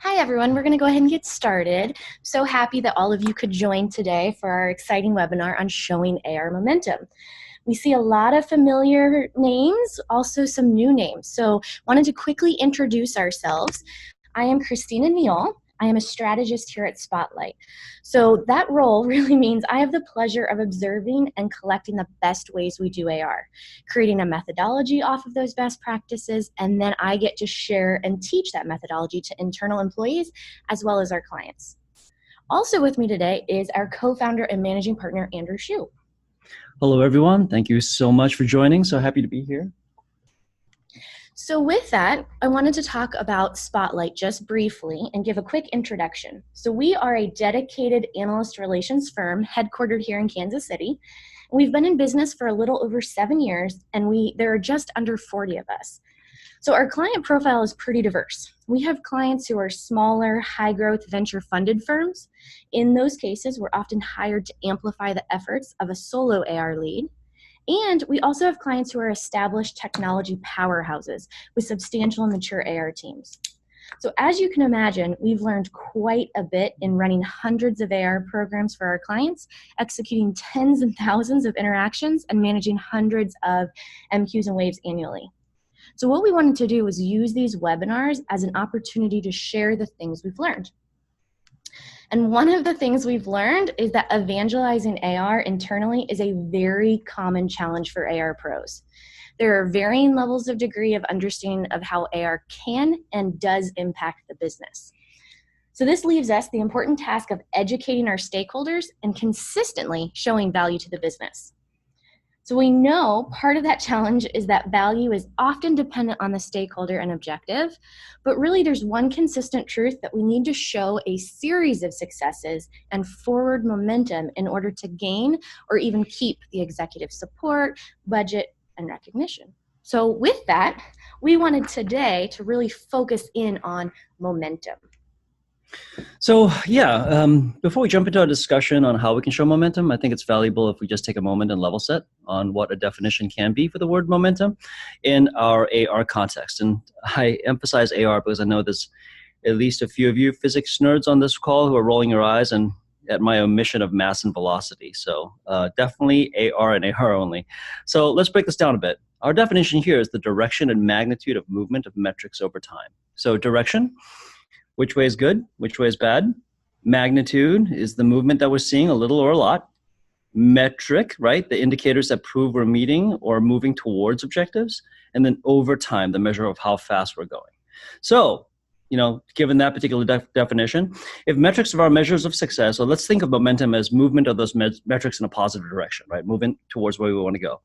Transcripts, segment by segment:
Hi, everyone. We're going to go ahead and get started. So happy that all of you could join today for our exciting webinar on showing AR momentum. We see a lot of familiar names, also some new names. So wanted to quickly introduce ourselves. I am Christina Neal. I am a strategist here at Spotlight. So that role really means I have the pleasure of observing and collecting the best ways we do AR, creating a methodology off of those best practices, and then I get to share and teach that methodology to internal employees as well as our clients. Also with me today is our co-founder and managing partner, Andrew Shue. Hello, everyone. Thank you so much for joining. So happy to be here. So with that, I wanted to talk about Spotlight just briefly and give a quick introduction. So we are a dedicated analyst relations firm headquartered here in Kansas City. We've been in business for a little over 7 years, and there are just under 40 of us. So our client profile is pretty diverse. We have clients who are smaller, high-growth, venture-funded firms. In those cases, we're often hired to amplify the efforts of a solo AR lead. And we also have clients who are established technology powerhouses with substantial and mature AR teams. So as you can imagine, we've learned quite a bit in running hundreds of AR programs for our clients, executing tens and thousands of interactions, and managing hundreds of MQs and waves annually. So what we wanted to do was use these webinars as an opportunity to share the things we've learned. And one of the things we've learned is that evangelizing AR internally is a very common challenge for AR pros. There are varying levels of degree of understanding of how AR can and does impact the business. So this leaves us the important task of educating our stakeholders and consistently showing value to the business. So we know part of that challenge is that value is often dependent on the stakeholder and objective, but really there's one consistent truth that we need to show a series of successes and forward momentum in order to gain or even keep the executive support, budget, and recognition. So with that, we wanted today to really focus in on momentum. So yeah, before we jump into our discussion on how we can show momentum, I think it's valuable if we just take a moment and level set on what a definition can be for the word momentum in our AR context. And I emphasize AR because I know there's at least a few of you physics nerds on this call who are rolling your eyes and at my omission of mass and velocity. So definitely AR and AR only. So let's break this down a bit. Our definition here is the direction and magnitude of movement of metrics over time. So direction, which way is good, which way is bad. Magnitude is the movement that we're seeing, a little or a lot. Metric, right, the indicators that prove we're meeting or moving towards objectives. And then over time, the measure of how fast we're going. So, given that particular definition, if metrics are our measures of success, so let's think of momentum as movement of those metrics in a positive direction, right, moving towards where we want to go.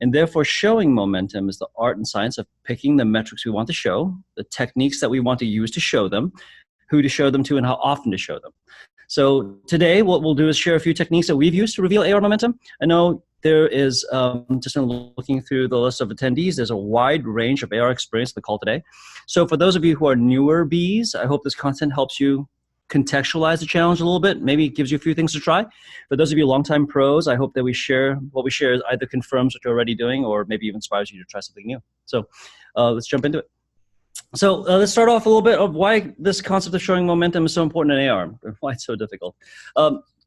And therefore, showing momentum is the art and science of picking the metrics we want to show, the techniques that we want to use to show them, who to show them to, and how often to show them. So today, what we'll do is share a few techniques that we've used to reveal AR momentum. I know there is, just in looking through the list of attendees, there's a wide range of AR experience in the call today. So for those of you who are newer bees, I hope this content helps you contextualize the challenge a little bit, maybe gives you a few things to try. For those of you longtime pros, I hope that what we share either confirms what you're already doing or maybe even inspires you to try something new. So let's jump into it. So let's start off a little bit of why this concept of showing momentum is so important in AR, and why it's so difficult.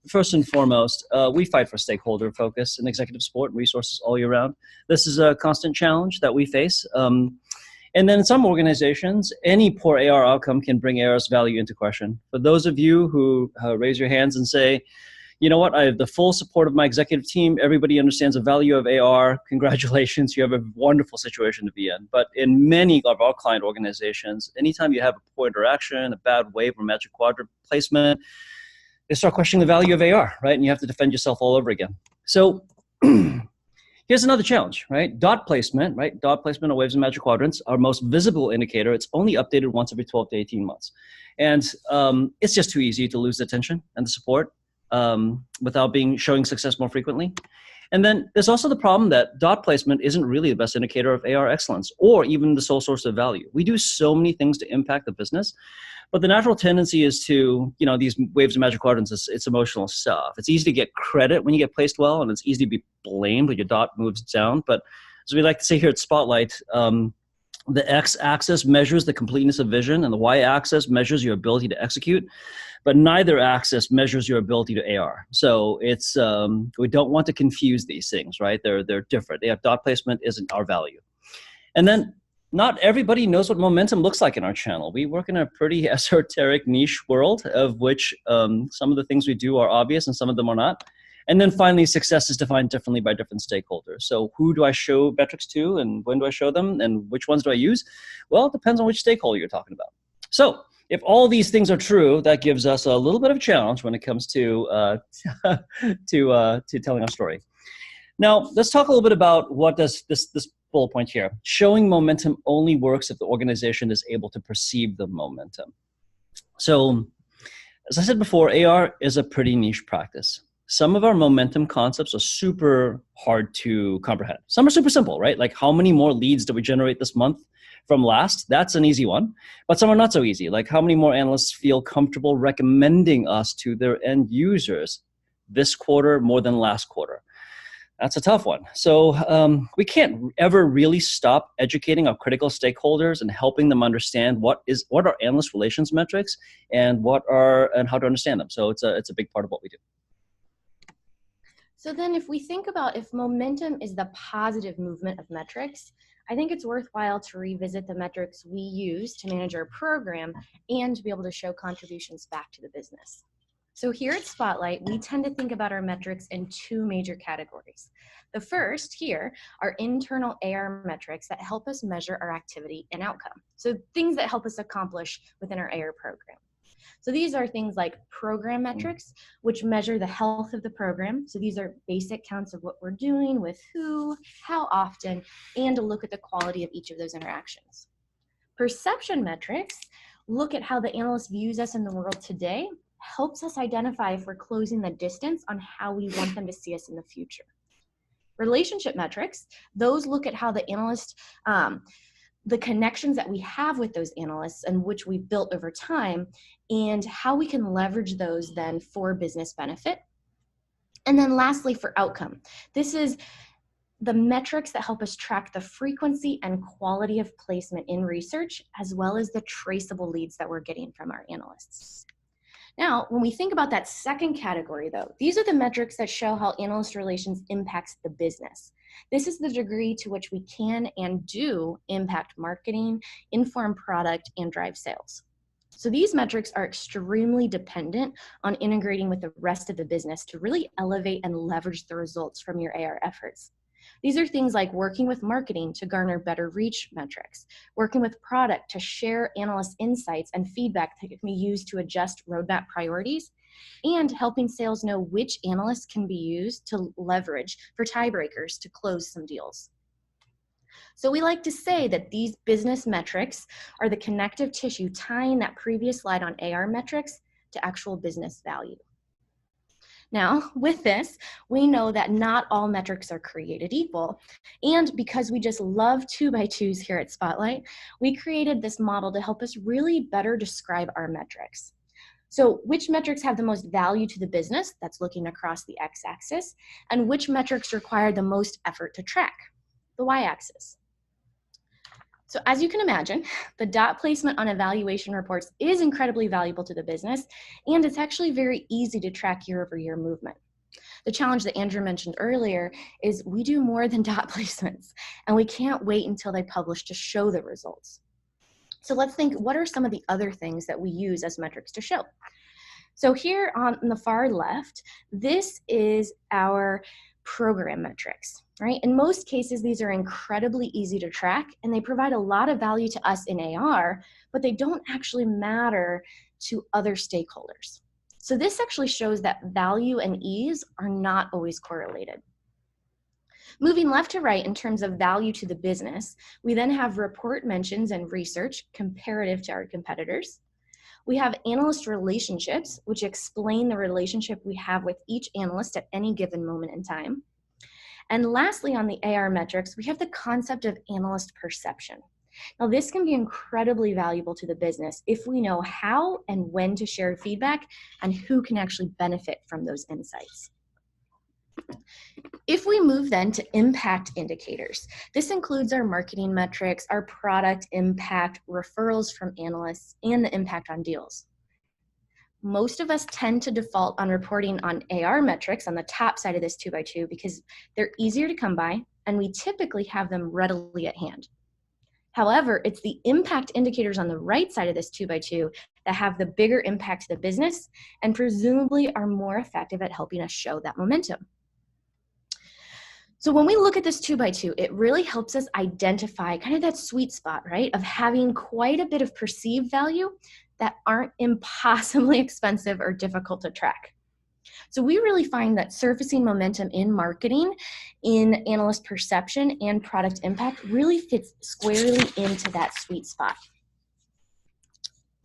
First and foremost, we fight for stakeholder focus and executive support and resources all year round. This is a constant challenge that we face. And then in some organizations, any poor AR outcome can bring AR's value into question. For those of you who raise your hands and say, you know what, I have the full support of my executive team, everybody understands the value of AR, congratulations, you have a wonderful situation to be in. But in many of our client organizations, anytime you have a poor interaction, a bad wave or magic quadrant placement, they start questioning the value of AR, right? And you have to defend yourself all over again. So here's another challenge, right? Dot placement, right? Dot placement of waves and magic quadrants, our most visible indicator. It's only updated once every 12 to 18 months. And it's just too easy to lose the attention and the support without showing success more frequently. And then there's also the problem that dot placement isn't really the best indicator of AR excellence or even the sole source of value. We do so many things to impact the business, but the natural tendency is to, these waves and magic quadrants, it's emotional stuff. It's easy to get credit when you get placed well, and it's easy to be blamed when your dot moves down. But as we like to say here at Spotlight, The x-axis measures the completeness of vision, and the y-axis measures your ability to execute, but neither axis measures your ability to AR. So it's we don't want to confuse these things, right? They're different. Dot placement isn't our value. And then not everybody knows what momentum looks like in our channel. We work in a pretty esoteric niche world, of which some of the things we do are obvious and some of them are not. And then finally, success is defined differently by different stakeholders. So who do I show metrics to, and when do I show them, and which ones do I use? Well, it depends on which stakeholder you're talking about. So if all these things are true, that gives us a little bit of a challenge when it comes to telling our story. Now, let's talk a little bit about what does this bullet point here. Showing momentum only works if the organization is able to perceive the momentum. So, as I said before, AR is a pretty niche practice. Some of our momentum concepts are super hard to comprehend. Some are super simple, right? Like, how many more leads did we generate this month from last? That's an easy one. But some are not so easy. Like, how many more analysts feel comfortable recommending us to their end users this quarter more than last quarter? That's a tough one. So we can't ever really stop educating our critical stakeholders and helping them understand what are analyst relations metrics and how to understand them. So it's a big part of what we do. So then if we think about if momentum is the positive movement of metrics, I think it's worthwhile to revisit the metrics we use to manage our program and to be able to show contributions back to the business. So here at Spotlight, we tend to think about our metrics in two major categories. The first here are internal AR metrics that help us measure our activity and outcome. So things that help us accomplish within our AR program. So these are things like program metrics, which measure the health of the program. So these are basic counts of what we're doing, with who, how often, and a look at the quality of each of those interactions. Perception metrics look at how the analyst views us in the world today, helps us identify if we're closing the distance on how we want them to see us in the future. Relationship metrics, those look at how the analyst, the connections that we have with those analysts and which we've built over time, and how we can leverage those then for business benefit. And then lastly, for outcome, this is the metrics that help us track the frequency and quality of placement in research, as well as the traceable leads that we're getting from our analysts. Now, when we think about that second category, though, these are the metrics that show how analyst relations impacts the business. This is the degree to which we can and do impact marketing, inform product, and drive sales. So these metrics are extremely dependent on integrating with the rest of the business to really elevate and leverage the results from your AR efforts. These are things like working with marketing to garner better reach metrics, working with product to share analyst insights and feedback that can be used to adjust roadmap priorities, and helping sales know which analysts can be used to leverage for tiebreakers to close some deals. So we like to say that these business metrics are the connective tissue tying that previous slide on AR metrics to actual business value. Now, with this, we know that not all metrics are created equal. And because we just love 2x2s here at Spotlight, we created this model to help us really better describe our metrics. So which metrics have the most value to the business? That's looking across the x-axis. And which metrics require the most effort to track? The y-axis. So as you can imagine, the dot placement on evaluation reports is incredibly valuable to the business, and it's actually very easy to track year-over-year movement. The challenge that Andrew mentioned earlier is we do more than dot placements, and we can't wait until they publish to show the results. So let's think, what are some of the other things that we use as metrics to show? So here on the far left, this is our program metrics, right? In most cases, these are incredibly easy to track, and they provide a lot of value to us in AR, but they don't actually matter to other stakeholders. So this actually shows that value and ease are not always correlated. Moving left to right in terms of value to the business, we then have report mentions and research comparative to our competitors. We have analyst relationships, which explain the relationship we have with each analyst at any given moment in time. And lastly, on the AR metrics, we have the concept of analyst perception. Now, this can be incredibly valuable to the business if we know how and when to share feedback and who can actually benefit from those insights. If we move then to impact indicators, this includes our marketing metrics, our product impact, referrals from analysts, and the impact on deals. Most of us tend to default on reporting on AR metrics on the top side of this 2x2 because they're easier to come by and we typically have them readily at hand. However, it's the impact indicators on the right side of this 2x2 that have the bigger impact to the business and presumably are more effective at helping us show that momentum. So when we look at this 2x2, it really helps us identify kind of that sweet spot, right, of having quite a bit of perceived value that aren't impossibly expensive or difficult to track. So we really find that surfacing momentum in marketing, in analyst perception, and product impact really fits squarely into that sweet spot.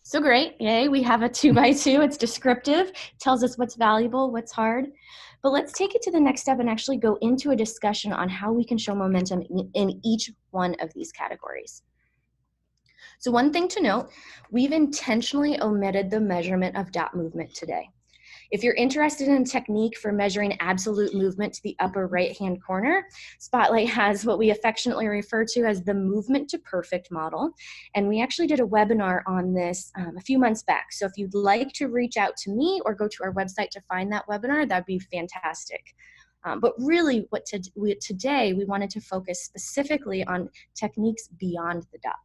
So great, yay, we have a 2x2. It's descriptive, tells us what's valuable, what's hard. But let's take it to the next step and actually go into a discussion on how we can show momentum in each one of these categories. So one thing to note, we've intentionally omitted the measurement of dot movement today. If you're interested in a technique for measuring absolute movement to the upper right-hand corner, Spotlight has what we affectionately refer to as the movement to perfect model. And we actually did a webinar on this a few months back. So if you'd like to reach out to me or go to our website to find that webinar, that'd be fantastic. But really today we wanted to focus specifically on techniques beyond the dot.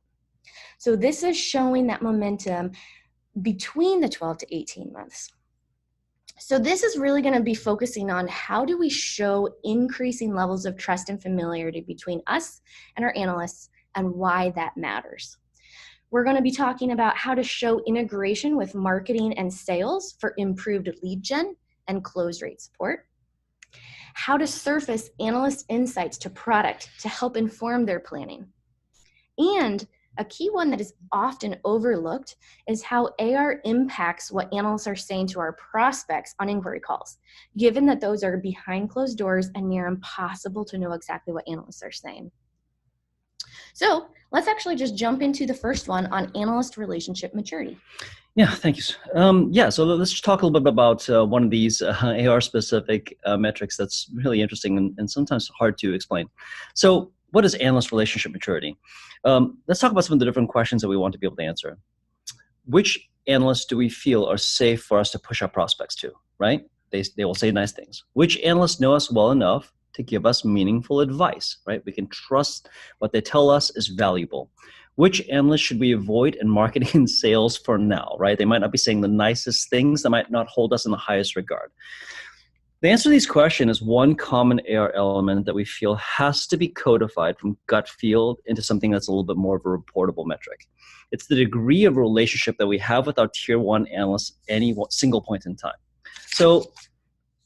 So this is showing that momentum between the 12 to 18 months. So this is really going to be focusing on how do we show increasing levels of trust and familiarity between us and our analysts and why that matters. We're going to be talking about how to show integration with marketing and sales for improved lead gen and close rate support. How to surface analyst insights to product to help inform their planning. And a key one that is often overlooked is how AR impacts what analysts are saying to our prospects on inquiry calls, given that those are behind closed doors and near impossible to know exactly what analysts are saying. So let's actually just jump into the first one on analyst relationship maturity. Yeah, thank you. So let's just talk a little bit about one of these AR-specific metrics that's really interesting and sometimes hard to explain. So what is analyst relationship maturity? Let's talk about some of the different questions that we want to be able to answer. Which analysts do we feel are safe for us to push our prospects to, right? They will say nice things. Which analysts know us well enough to give us meaningful advice, right? We can trust what they tell us is valuable. Which analysts should we avoid in marketing and sales for now, right? They might not be saying the nicest things, that might not hold us in the highest regard. The answer to these questions is one common AR element that we feel has to be codified from gut feel into something that's a little bit more of a reportable metric. It's the degree of relationship that we have with our tier one analysts at any single point in time. So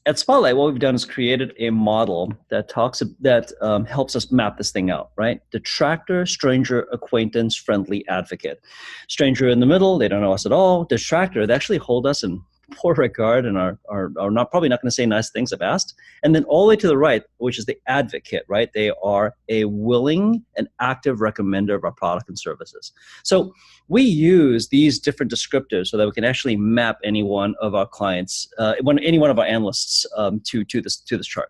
at Spotlight, what we've done is created a model that helps us map this thing out, right? Detractor, stranger, acquaintance, friendly, advocate. Stranger in the middle, they don't know us at all. Detractor, they actually hold us in poor regard and are probably not going to say nice things if asked. And then all the way to the right, which is the advocate, right? They are a willing and active recommender of our product and services. So we use these different descriptors so that we can actually map any one of our clients, any one of our analysts to this chart.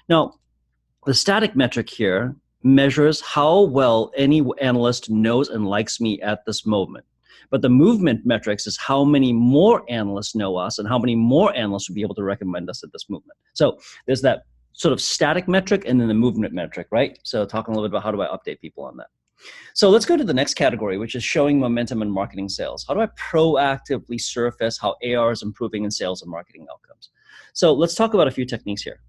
Now, the static metric here measures how well any analyst knows and likes me at this moment. But the movement metrics is how many more analysts know us and how many more analysts would be able to recommend us at this movement. So there's that sort of static metric and then the movement metric, right? So talking a little bit about how do I update people on that. So let's go to the next category, which is showing momentum in marketing sales. How do I proactively surface how AR is improving in sales and marketing outcomes? So let's talk about a few techniques here.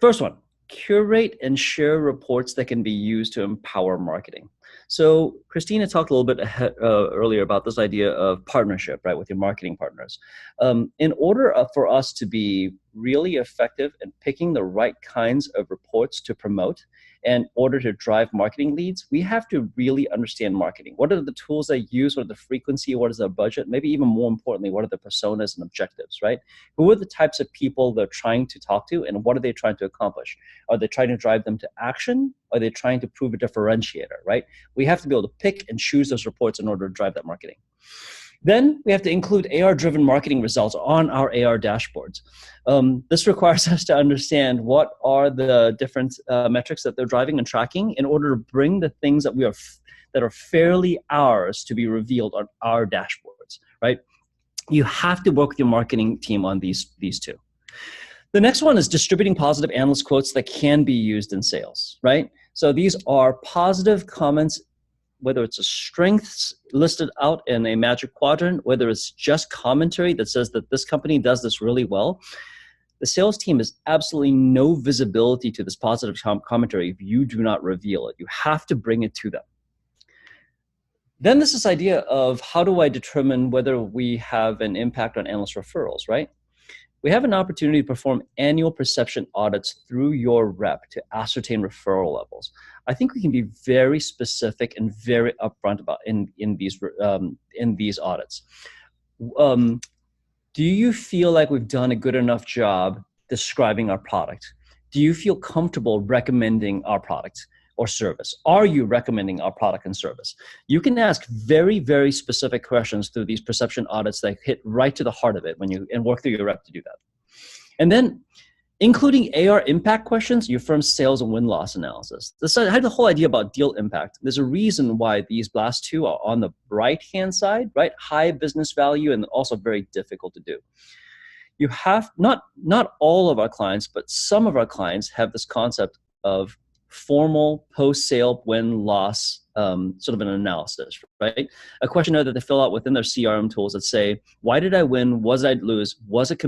First one, curate and share reports that can be used to empower marketing. So Christina talked a little bit earlier about this idea of partnership, right, with your marketing partners. In order for us to be really effective in picking the right kinds of reports to promote, in order to drive marketing leads, we have to really understand marketing. What are the tools they use? What are the frequency? What is their budget? Maybe even more importantly, what are the personas and objectives, right? Who are the types of people they're trying to talk to and what are they trying to accomplish? Are they trying to drive them to action? Are they trying to prove a differentiator, right? We have to be able to pick and choose those reports in order to drive that marketing. Then we have to include AR-driven marketing results on our AR dashboards. This requires us to understand what are the different metrics that they're driving and tracking in order to bring the things that that are fairly ours to be revealed on our dashboards, right? You have to work with your marketing team on these two. The next one is distributing positive analyst quotes that can be used in sales, right? So these are positive comments, whether it's a strengths listed out in a Magic Quadrant, whether it's just commentary that says that this company does this really well. The sales team has absolutely no visibility to this positive commentary if you do not reveal it. You have to bring it to them. Then there's this idea of how do I determine whether we have an impact on analyst referrals, right? We have an opportunity to perform annual perception audits through your rep to ascertain referral levels. I think we can be very specific and very upfront about in these audits. Do you feel like we've done a good enough job describing our product? Do you feel comfortable recommending our product or service? Are you recommending our product and service? You can ask very, very specific questions through these perception audits that hit right to the heart of it and work through your rep to do that. And then including AR impact questions, your firm's sales and win-loss analysis. I had the whole idea about deal impact. There's a reason why these last two are on the right-hand side, right? High business value and also very difficult to do. You have, not all of our clients, but some of our clients have this concept of formal post-sale win-loss sort of an analysis, right? A questionnaire that they fill out within their CRM tools that say, why did I win? Was I lose? Was it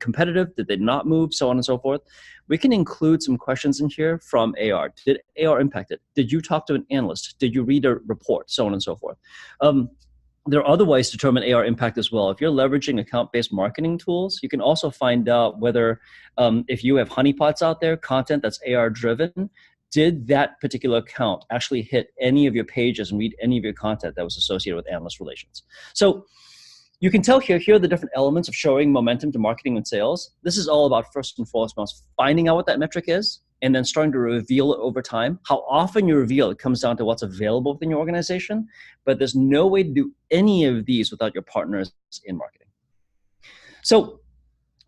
competitive? Did they not move? So on and so forth. We can include some questions in here from AR. Did AR impact it? Did you talk to an analyst? Did you read a report? So on and so forth. There are other ways to determine AR impact as well. If you're leveraging account-based marketing tools, you can also find out whether if you have honeypots out there, content that's AR-driven, did that particular account actually hit any of your pages and read any of your content that was associated with analyst relations? So you can tell here are the different elements of showing momentum to marketing and sales. This is all about first and foremost finding out what that metric is and then starting to reveal it over time. How often you reveal it comes down to what's available within your organization, but there's no way to do any of these without your partners in marketing. So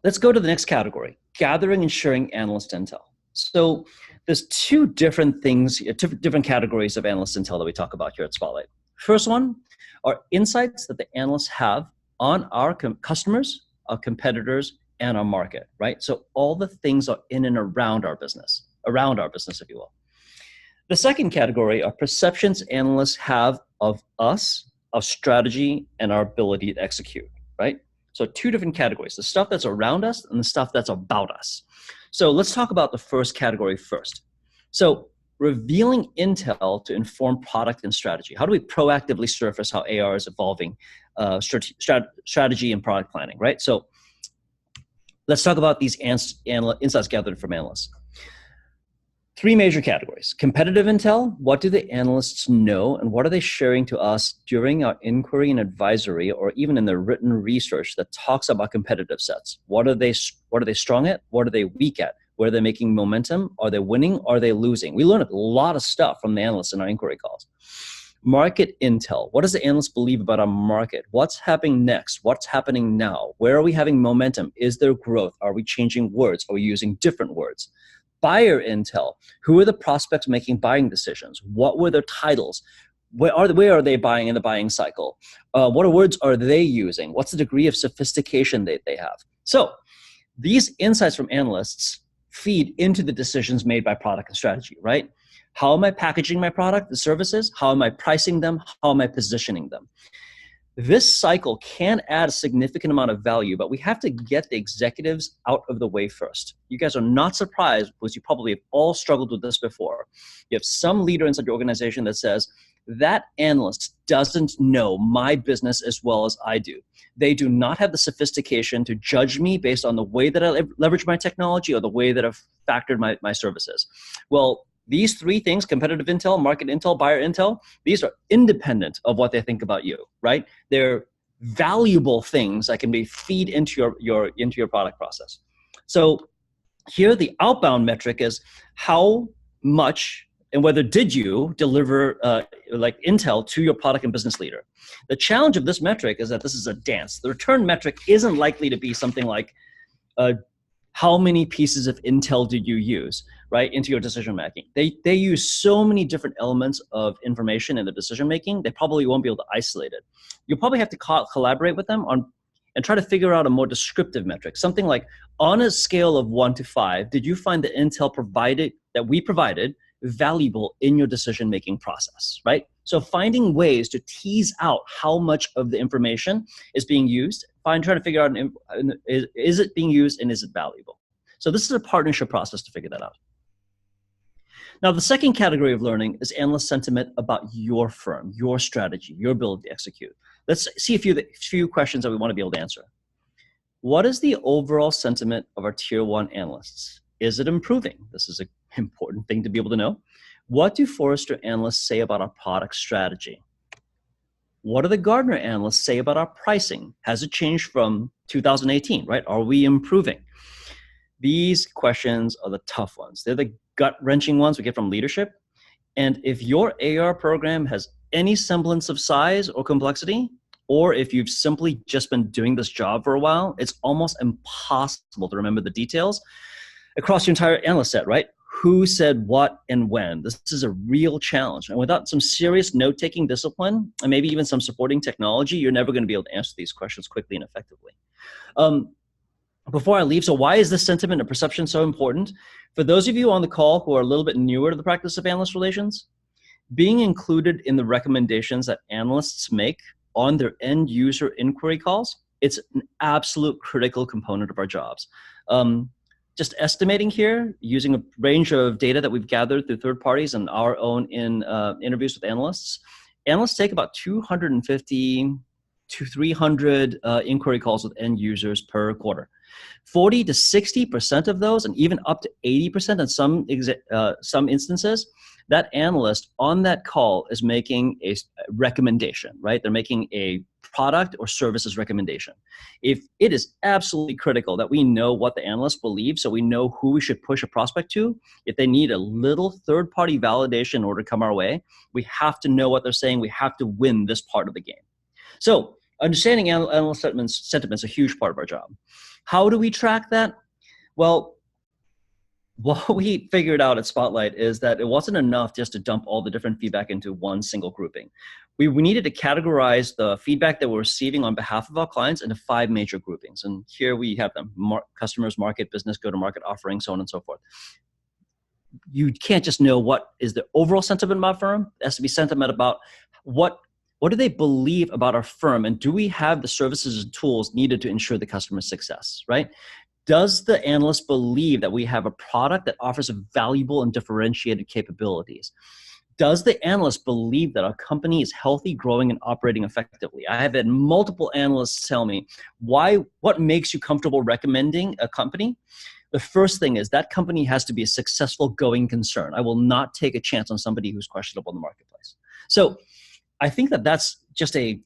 let's go to the next category, gathering and sharing analyst intel. So there's two different things, different categories of analyst intel that we talk about here at Spotlight. First one are insights that the analysts have on our customers, our competitors, and our market, right? So all the things are in and around our business, if you will. The second category are perceptions analysts have of us, our strategy, and our ability to execute, right? So two different categories, the stuff that's around us and the stuff that's about us. So let's talk about the first category first. So revealing intel to inform product and strategy. How do we proactively surface how AR is evolving strategy and product planning, right? So let's talk about these insights gathered from analysts. Three major categories. Competitive intel, what do the analysts know and what are they sharing to us during our inquiry and advisory or even in their written research that talks about competitive sets? What are they strong at? What are they weak at? Where are they making momentum? Are they winning? Are they losing? We learn a lot of stuff from the analysts in our inquiry calls. Market intel, what does the analyst believe about our market? What's happening next? What's happening now? Where are we having momentum? Is there growth? Are we changing words? Are we using different words? Buyer intel, who are the prospects making buying decisions? What were their titles? Where are they buying in the buying cycle? What words are they using? What's the degree of sophistication that they have? So these insights from analysts feed into the decisions made by product and strategy, right? How am I packaging my product, the services? How am I pricing them? How am I positioning them? This cycle can add a significant amount of value, but we have to get the executives out of the way first. You guys are not surprised because you probably have all struggled with this before. You have some leader inside your organization that says, that analyst doesn't know my business as well as I do. They do not have the sophistication to judge me based on the way that I leverage my technology or the way that I've factored my services. Well, these three things, competitive intel, market intel, buyer intel, these are independent of what they think about you, right? They're valuable things that can be feed into your product process. So here the outbound metric is how much and whether did you deliver like intel to your product and business leader. The challenge of this metric is that this is a dance. The return metric isn't likely to be something like how many pieces of intel did you use, right, into your decision making. They use so many different elements of information in the decision making, they probably won't be able to isolate it. You'll probably have to collaborate with them on and try to figure out a more descriptive metric, something like, on a scale of 1 to 5, did you find the intel that we provided valuable in your decision-making process, right? So finding ways to tease out how much of the information is being used, trying to figure out, is it being used and is it valuable? So this is a partnership process to figure that out. Now, the second category of learning is analyst sentiment about your firm, your strategy, your ability to execute. Let's see a few questions that we want to be able to answer. What is the overall sentiment of our tier 1 analysts? Is it improving? This is an important thing to be able to know. What do Forrester analysts say about our product strategy? What do the Gartner analysts say about our pricing? Has it changed from 2018, right? Are we improving? These questions are the tough ones. They're the gut-wrenching ones we get from leadership. And if your AR program has any semblance of size or complexity, or if you've simply just been doing this job for a while, it's almost impossible to remember the details across your entire analyst set, right? Who said what and when? This is a real challenge. And without some serious note-taking discipline, and maybe even some supporting technology, you're never going to be able to answer these questions quickly and effectively. Before I leave, so why is this sentiment and perception so important? For those of you on the call who are a little bit newer to the practice of analyst relations, being included in the recommendations that analysts make on their end user inquiry calls, it's an absolute critical component of our jobs. Just estimating here, using a range of data that we've gathered through third parties and our own in interviews with analysts take about 250 to 300 inquiry calls with end users per quarter. 40 to 60% of those, and even up to 80% in some instances, that analyst on that call is making a recommendation, right? They're making a product or services recommendation. If it is absolutely critical that we know what the analyst believes, so we know who we should push a prospect to, if they need a little third-party validation in order to come our way, we have to know what they're saying. We have to win this part of the game. So understanding analyst sentiment is a huge part of our job. How do we track that? Well, what we figured out at Spotlight is that it wasn't enough just to dump all the different feedback into one single grouping. We needed to categorize the feedback that we're receiving on behalf of our clients into 5 major groupings. And here we have them: customers, market, business, go-to-market, offering, so on and so forth. You can't just know what is the overall sentiment about our firm. It has to be sentiment about what do they believe about our firm, and do we have the services and tools needed to ensure the customer's success, right? Does the analyst believe that we have a product that offers valuable and differentiated capabilities? Does the analyst believe that our company is healthy, growing, and operating effectively? I have had multiple analysts tell me, what makes you comfortable recommending a company? The first thing is that company has to be a successful going concern. I will not take a chance on somebody who's questionable in the marketplace. So I think that that's just a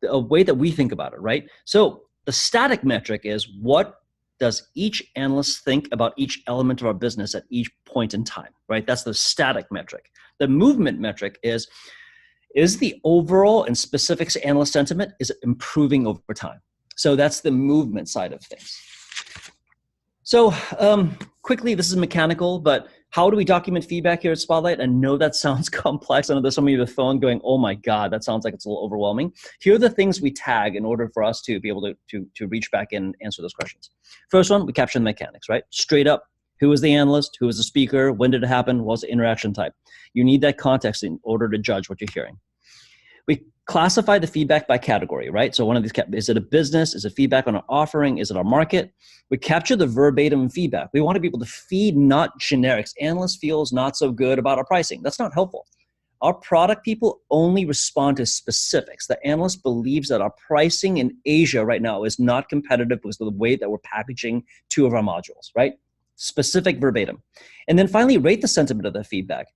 way that we think about it, right? So the static metric is, what does each analyst think about each element of our business at each point in time, right? That's the static metric. The movement metric is the overall and specifics analyst sentiment, is it improving over time? So that's the movement side of things. So quickly, this is mechanical, but how do we document feedback here at Spotlight? I know that sounds complex. I know there's some of you on the phone going, oh my God, that sounds like it's a little overwhelming. Here are the things we tag in order for us to be able to reach back and answer those questions. First one, we capture the mechanics, right? Straight up, who was the analyst? Who was the speaker? When did it happen? What was the interaction type? You need that context in order to judge what you're hearing. We classify the feedback by category, right? So one of these, is it a business? Is it feedback on our offering? Is it our market? We capture the verbatim feedback. We want to be able to feed, not generics. Analyst feels not so good about our pricing. That's not helpful. Our product people only respond to specifics. The analyst believes that our pricing in Asia right now is not competitive because of the way that we're packaging 2 of our modules, right? Specific verbatim. And then finally, rate the sentiment of the feedback.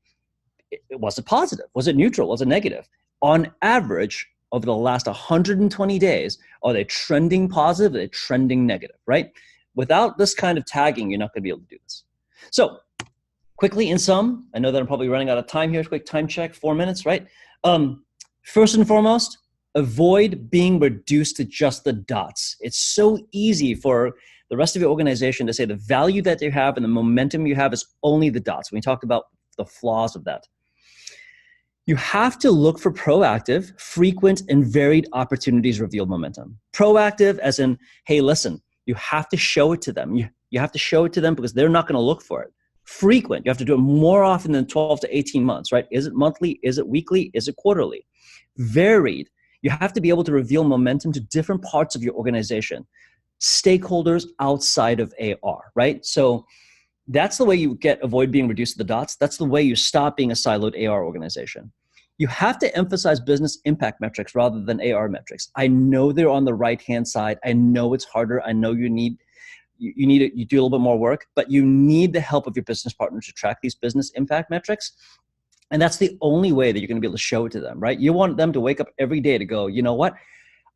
Was it positive? Was it neutral? Was it negative? On average, over the last 120 days, are they trending positive? Are they trending negative, right? Without this kind of tagging, you're not going to be able to do this. So quickly in sum, I know that I'm probably running out of time here. Quick time check, 4 minutes, right? First and foremost, avoid being reduced to just the dots. It's so easy for the rest of your organization to say the value that you have and the momentum you have is only the dots. We talked about the flaws of that. You have to look for proactive, frequent, and varied opportunities reveal momentum. Proactive as in, hey, listen, you have to show it to them. You have to show it to them because they're not going to look for it. Frequent, you have to do it more often than 12 to 18 months, right? Is it monthly? Is it weekly? Is it quarterly? Varied, you have to be able to reveal momentum to different parts of your organization. Stakeholders outside of AR, right? So that's the way you avoid being reduced to the dots. That's the way you stop being a siloed AR organization. You have to emphasize business impact metrics rather than AR metrics. I know they're on the right-hand side. I know it's harder. I know you do a little bit more work, but you need the help of your business partners to track these business impact metrics. And that's the only way that you're going to be able to show it to them, right? You want them to wake up every day to go, you know what?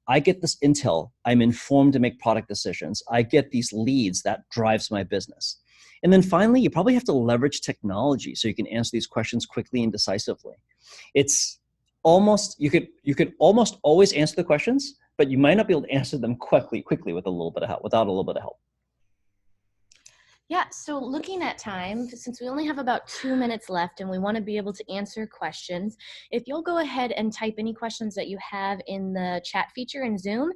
I get this intel. I'm informed to make product decisions. I get these leads that drives my business. And then finally, you probably have to leverage technology so you can answer these questions quickly and decisively. It's almost, you could almost always answer the questions, but you might not be able to answer them quickly without a little bit of help. Yeah, so looking at time, since we only have about 2 minutes left and we want to be able to answer questions, if you'll go ahead and type any questions that you have in the chat feature in Zoom,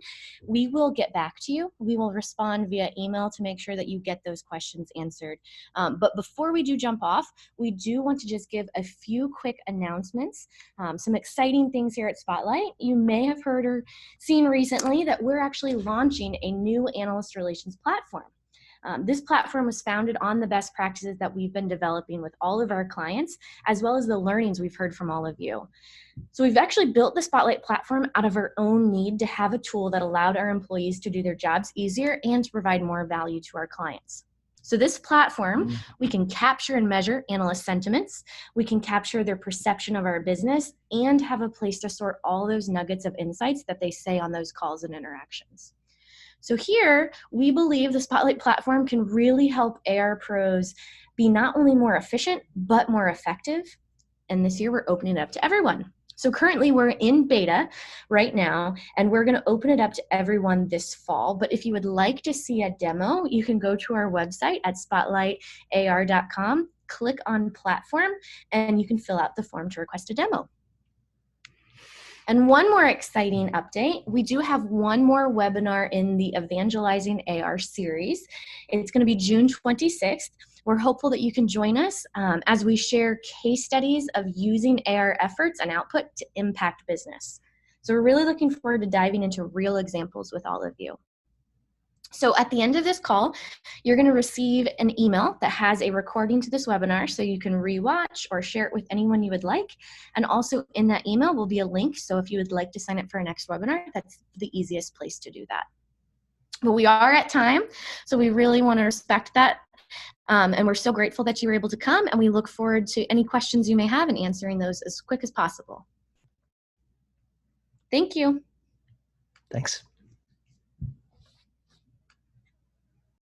we will get back to you. We will respond via email to make sure that you get those questions answered. But before we do jump off, we do want to just give a few quick announcements, some exciting things here at Spotlight. You may have heard or seen recently that we're actually launching a new analyst relations platform. This platform was founded on the best practices that we've been developing with all of our clients, as well as the learnings we've heard from all of you. So we've actually built the Spotlight platform out of our own need to have a tool that allowed our employees to do their jobs easier and to provide more value to our clients. So this platform, we can capture and measure analyst sentiments, we can capture their perception of our business, and have a place to sort all those nuggets of insights that they say on those calls and interactions. So here, we believe the Spotlight platform can really help AR pros be not only more efficient, but more effective. And this year, we're opening it up to everyone. So currently, we're in beta right now, and we're going to open it up to everyone this fall. But if you would like to see a demo, you can go to our website at spotlightar.com, click on platform, and you can fill out the form to request a demo. And one more exciting update, we do have one more webinar in the Evangelizing AR series. It's going to be June 26th. We're hopeful that you can join us as we share case studies of using AR efforts and output to impact business. So we're really looking forward to diving into real examples with all of you. So at the end of this call, you're going to receive an email that has a recording to this webinar so you can rewatch or share it with anyone you would like. And also in that email will be a link. So if you would like to sign up for our next webinar, that's the easiest place to do that. But we are at time, so we really want to respect that. And we're so grateful that you were able to come, and we look forward to any questions you may have and answering those as quick as possible. Thank you. Thanks.